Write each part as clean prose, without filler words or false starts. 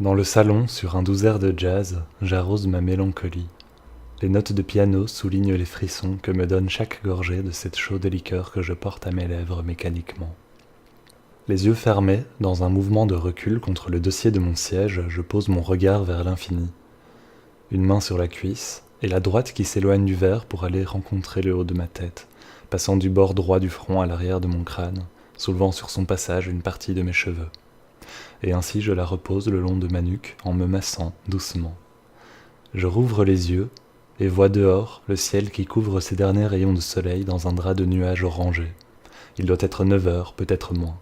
Dans le salon, sur un doux air de jazz, j'arrose ma mélancolie. Les notes de piano soulignent les frissons que me donne chaque gorgée de cette chaude liqueur que je porte à mes lèvres mécaniquement. Les yeux fermés, dans un mouvement de recul contre le dossier de mon siège, je pose mon regard vers l'infini. Une main sur la cuisse, et la droite qui s'éloigne du verre pour aller rencontrer le haut de ma tête, passant du bord droit du front à l'arrière de mon crâne, soulevant sur son passage une partie de mes cheveux. Et ainsi je la repose le long de ma nuque en me massant doucement. Je rouvre les yeux et vois dehors le ciel qui couvre ses derniers rayons de soleil dans un drap de nuages orangés. Il doit être 9 heures, peut-être moins.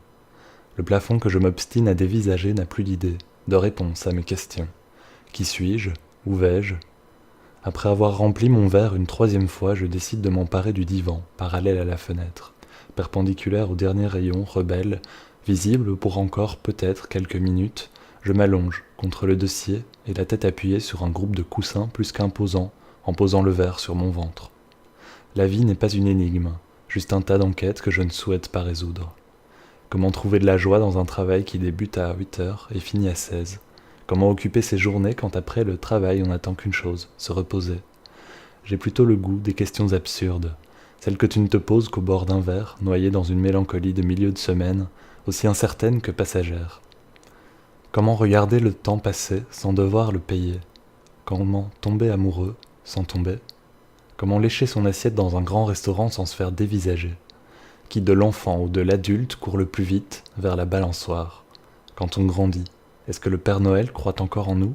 Le plafond que je m'obstine à dévisager n'a plus d'idée, de réponse à mes questions. Qui suis-je? Où vais-je? Après avoir rempli mon verre une troisième fois, je décide de m'emparer du divan, parallèle à la fenêtre, perpendiculaire au dernier rayon, rebelle, visible pour encore peut-être quelques minutes. Je m'allonge contre le dossier et la tête appuyée sur un groupe de coussins plus qu'imposant, en posant le verre sur mon ventre. La vie n'est pas une énigme, juste un tas d'enquêtes que je ne souhaite pas résoudre. Comment trouver de la joie dans un travail qui débute à 8 heures et finit à 16? Comment occuper ses journées quand après le travail on n'attend qu'une chose, se reposer? J'ai plutôt le goût des questions absurdes, celles que tu ne te poses qu'au bord d'un verre, noyé dans une mélancolie de milieu de semaine, aussi incertaine que passagère. Comment regarder le temps passer sans devoir le payer? Comment tomber amoureux sans tomber? Comment lécher son assiette dans un grand restaurant sans se faire dévisager? Qui de l'enfant ou de l'adulte court le plus vite vers la balançoire? Quand on grandit, est-ce que le Père Noël croit encore en nous?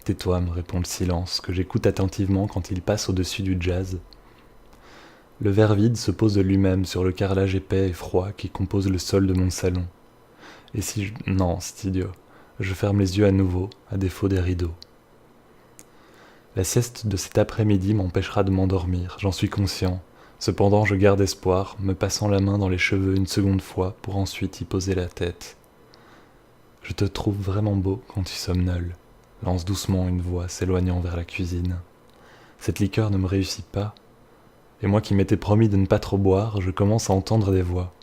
Tais-toi, me répond le silence, que j'écoute attentivement quand il passe au-dessus du jazz. Le verre vide se pose de lui-même sur le carrelage épais et froid qui compose le sol de mon salon. Et si je... Non, c'est idiot. Je ferme les yeux à nouveau, à défaut des rideaux. La sieste de cet après-midi m'empêchera de m'endormir, j'en suis conscient. Cependant, je garde espoir, me passant la main dans les cheveux une seconde fois pour ensuite y poser la tête. Je te trouve vraiment beau quand tu somnoles, lance doucement une voix s'éloignant vers la cuisine. Cette liqueur ne me réussit pas, et moi qui m'étais promis de ne pas trop boire, je commence à entendre des voix.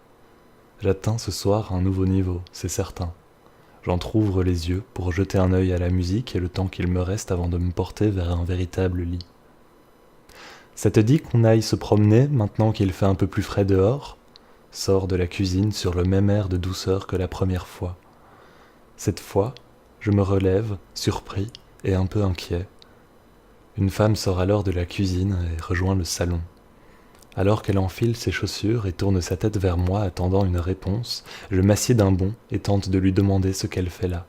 J'atteins ce soir un nouveau niveau, c'est certain. J'entr'ouvre les yeux pour jeter un œil à la musique et le temps qu'il me reste avant de me porter vers un véritable lit. Ça te dit qu'on aille se promener maintenant qu'il fait un peu plus frais dehors? Sort de la cuisine sur le même air de douceur que la première fois. Cette fois, je me relève, surpris et un peu inquiet. Une femme sort alors de la cuisine et rejoint le salon. Alors qu'elle enfile ses chaussures et tourne sa tête vers moi attendant une réponse, je m'assieds d'un bond et tente de lui demander ce qu'elle fait là.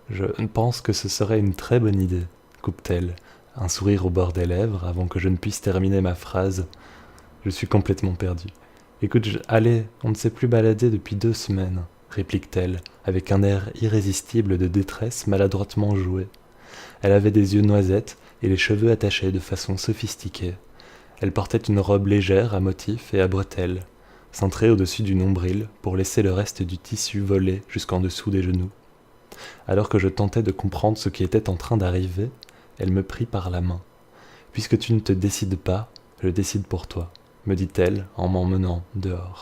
Je pense que ce serait une très bonne idée, coupe-t-elle, un sourire au bord des lèvres avant que je ne puisse terminer ma phrase. Je suis complètement perdu. Écoute, allez, on ne s'est plus baladé depuis 2 semaines, réplique-t-elle, avec un air irrésistible de détresse maladroitement joué. Elle avait des yeux noisettes et les cheveux attachés de façon sophistiquée. Elle portait une robe légère à motifs et à bretelles, cintrée au-dessus du nombril pour laisser le reste du tissu voler jusqu'en dessous des genoux. Alors que je tentais de comprendre ce qui était en train d'arriver, elle me prit par la main. « Puisque tu ne te décides pas, je décide pour toi », me dit-elle en m'emmenant dehors.